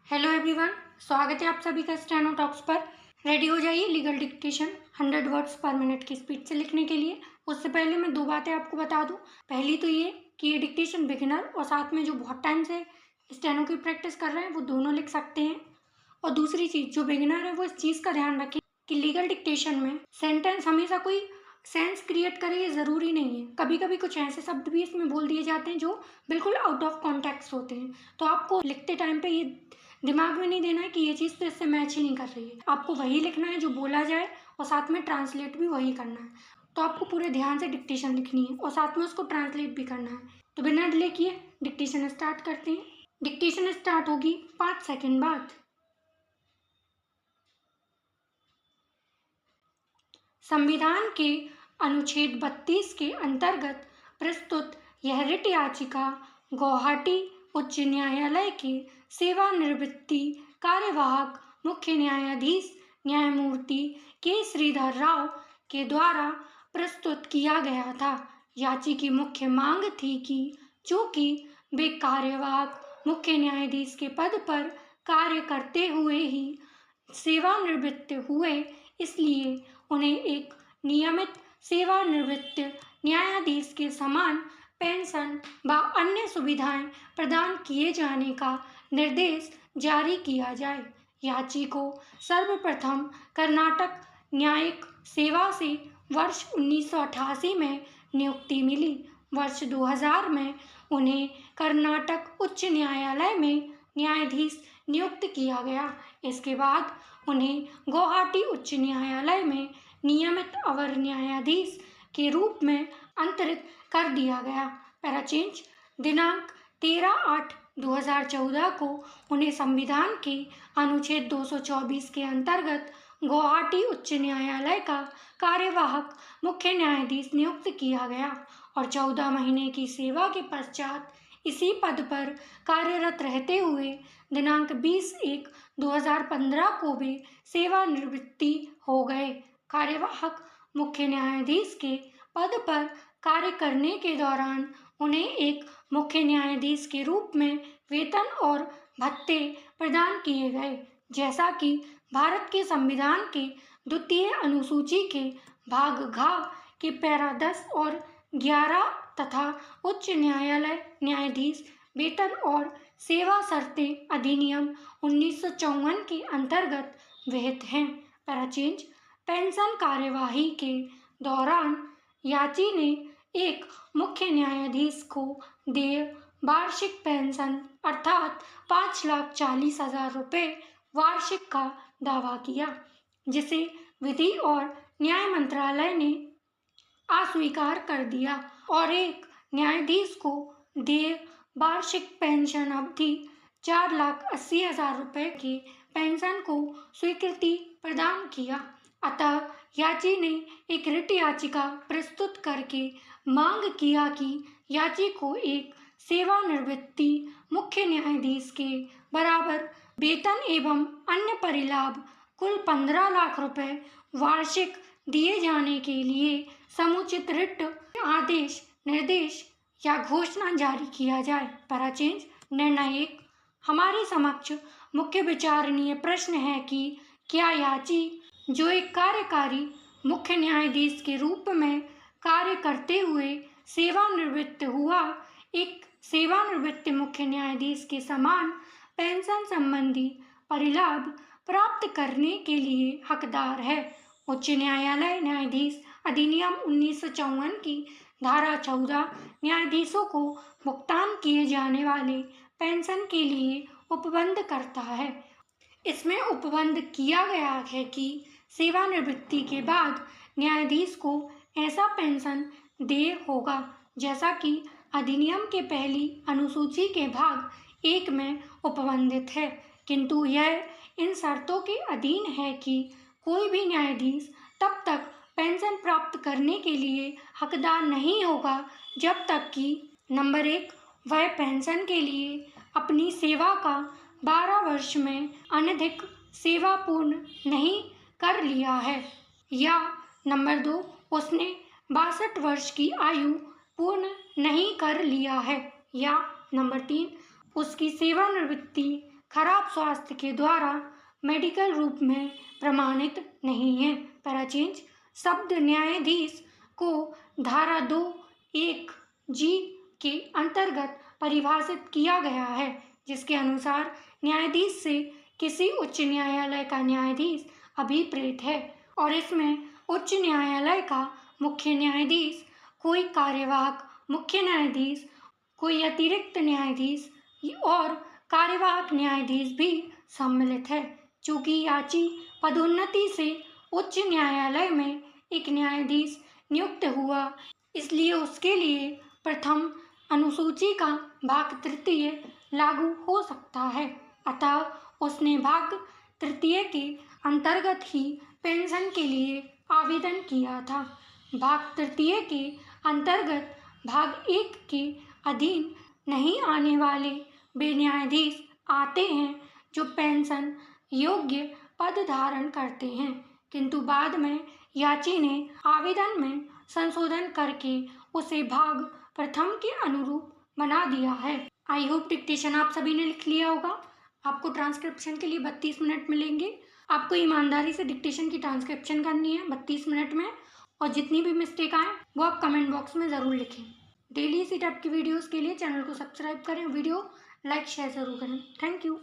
Hello everyone, स्वागत है आप सभी का स्टेनो टॉक्स पर। रेडी हो जाइए लीगल डिक्टेशन 100 वर्ड्स पर मिनट की स्पीड से लिखने के लिए। उससे पहले मैं 2 बातें आपको बता दूं। पहली तो ये कि ये डिक्टेशन बिगिनर और साथ में जो बहुत टाइम से स्टेनो की प्रैक्टिस कर रहे हैं वो दोनों लिख सकते हैं। और दूसरी चीज़, जो बिगिनर है वो इस चीज़ का ध्यान रखें कि लीगल डिक्टेशन में सेंटेंस हमेशा कोई सेंस क्रिएट करे ये ज़रूरी नहीं है। कभी कभी कुछ ऐसे शब्द भी इसमें बोल दिए जाते हैं जो बिल्कुल आउट ऑफ कॉन्टेक्स्ट होते हैं, तो आपको लिखते टाइम पे ये दिमाग में नहीं देना है कि ये चीज़ तो इससे मैच ही नहीं कर रही है। आपको वही लिखना है जो बोला जाए और साथ में ट्रांसलेट भी वही करना है। तो आपको पूरे ध्यान से डिक्टेशन लिखनी है और साथ में उसको ट्रांसलेट भी करना है। तो बिना डिले किए डिक्टेशन स्टार्ट करते हैं। डिक्टेशन स्टार्ट होगी 5 सेकेंड बाद। संविधान के अनुच्छेद 32 के अंतर्गत प्रस्तुत यह रिट याचिका गुवाहाटी उच्च न्यायालय के सेवानिवृत्ति कार्यवाहक मुख्य न्यायाधीश न्यायमूर्ति के श्रीधर राव के द्वारा प्रस्तुत किया गया था। याची की मुख्य मांग थी कि चूंकि वे कार्यवाहक मुख्य न्यायाधीश के पद पर कार्य करते हुए ही सेवानिवृत्त हुए, इसलिए उन्हें एक नियमित सेवानिवृत्त न्यायाधीश के समान पेंशन व अन्य सुविधाएं प्रदान किए जाने का निर्देश जारी किया जाए। याची को सर्वप्रथम कर्नाटक न्यायिक सेवा से वर्ष 1988 में नियुक्ति मिली। वर्ष 2000 में उन्हें कर्नाटक उच्च न्यायालय में न्यायाधीश नियुक्त किया गया। इसके बाद उन्हें गुवाहाटी उच्च न्यायालय में नियमित अवर न्यायाधीश के रूप में अंतरित कर दिया गया। Para change. दिनांक 13/8/2014 को उन्हें संविधान के अनुच्छेद 224 के अंतर्गत गुवाहाटी उच्च न्यायालय का कार्यवाहक मुख्य न्यायाधीश नियुक्त किया गया और 14 महीने की सेवा के पश्चात इसी पद पर कार्यरत रहते हुए दिनांक 20/1/2015 को भी सेवानिवृत्ति हो गए। कार्यवाहक मुख्य न्यायाधीश के पद पर कार्य करने के दौरान उन्हें एक मुख्य न्यायाधीश के रूप में वेतन और भत्ते प्रदान किए गए, जैसा कि भारत के संविधान के 2य अनुसूची के भाग घ के पैरा 10 और 11 तथा उच्च न्यायालय न्यायाधीश वेतन और सेवा शर्तें अधिनियम 1954 के अंतर्गत विहित हैं। Para change. पेंशन कार्यवाही के दौरान याची ने एक मुख्य न्यायाधीश को देय वार्षिक पेंशन अर्थात 5,40,000 रुपये वार्षिक का दावा किया, जिसे विधि और न्याय मंत्रालय ने अस्वीकार कर दिया और एक न्यायाधीश को देय वार्षिक पेंशन अवधि 4,80,000 रुपये की पेंशन को स्वीकृति प्रदान किया। अतः याची ने एक रिट याचिका प्रस्तुत करके मांग किया कि याची को एक सेवानिवृत्ति मुख्य न्यायाधीश के बराबर वेतन एवं अन्य परिलाभ कुल 15 लाख रुपए वार्षिक दिए जाने के लिए समुचित रिट आदेश, निर्देश या घोषणा जारी किया जाए। Para change. निर्णय 1। हमारे समक्ष मुख्य विचारणीय प्रश्न है कि क्या याची, जो एक कार्यकारी मुख्य न्यायाधीश के रूप में कार्य करते हुए सेवानिवृत्त हुआ, एक सेवानिवृत्त मुख्य न्यायाधीश के समान पेंशन संबंधी परिलाभ प्राप्त करने के लिए हकदार है। उच्च न्यायालय न्यायाधीश अधिनियम 1954 की धारा 14 न्यायाधीशों को भुगतान किए जाने वाले पेंशन के लिए उपबंध करता है। इसमें उपबंध किया गया है कि सेवानिवृत्ति के बाद न्यायाधीश को ऐसा पेंशन देय होगा जैसा कि अधिनियम के पहली अनुसूची के भाग 1 में उपबंधित है, किंतु यह इन शर्तों के अधीन है कि कोई भी न्यायाधीश तब तक पेंशन प्राप्त करने के लिए हकदार नहीं होगा जब तक कि नंबर 1 वह पेंशन के लिए अपनी सेवा का 12 वर्ष में अनधिक सेवा पूर्ण नहीं कर लिया है, या नंबर 2 उसने 62 वर्ष की आयु पूर्ण नहीं कर लिया है, या नंबर 3 उसकी सेवानिवृत्ति खराब स्वास्थ्य के द्वारा मेडिकल रूप में प्रमाणित नहीं है। पैराचेंज शब्द न्यायाधीश को धारा 2(1)(g) के अंतर्गत परिभाषित किया गया है, जिसके अनुसार न्यायाधीश से किसी उच्च न्यायालय का न्यायाधीश अभिप्रेत है और इसमें उच्च न्यायालय का मुख्य न्यायाधीश, कोई कार्यवाहक मुख्य न्यायाधीश, कोई अतिरिक्त न्यायाधीश और कार्यवाहक न्यायाधीश भी सम्मिलित है। चूंकि याची पदोन्नति से उच्च न्यायालय में एक न्यायाधीश नियुक्त हुआ, इसलिए उसके लिए प्रथम अनुसूची का भाग तृतीय लागू हो सकता है। अतः उसने भाग तृतीय के अंतर्गत ही पेंशन के लिए आवेदन किया था। भाग तृतीय के अंतर्गत भाग 1 के अधीन नहीं आने वाले वे न्यायाधीश आते हैं जो पेंशन योग्य पद धारण करते हैं, किंतु बाद में याची ने आवेदन में संशोधन करके उसे भाग प्रथम के अनुरूप बना दिया है। आई होप डिक्टेशन आप सभी ने लिख लिया होगा। आपको ट्रांसक्रिप्शन के लिए 32 मिनट मिलेंगे। आपको ईमानदारी से डिक्टेशन की ट्रांसक्रिप्शन करनी है 32 मिनट में, और जितनी भी मिस्टेक आए वो आप कमेंट बॉक्स में ज़रूर लिखें। डेली इसी टाइप की वीडियोस के लिए चैनल को सब्सक्राइब करें, वीडियो लाइक शेयर ज़रूर करें। Thank you.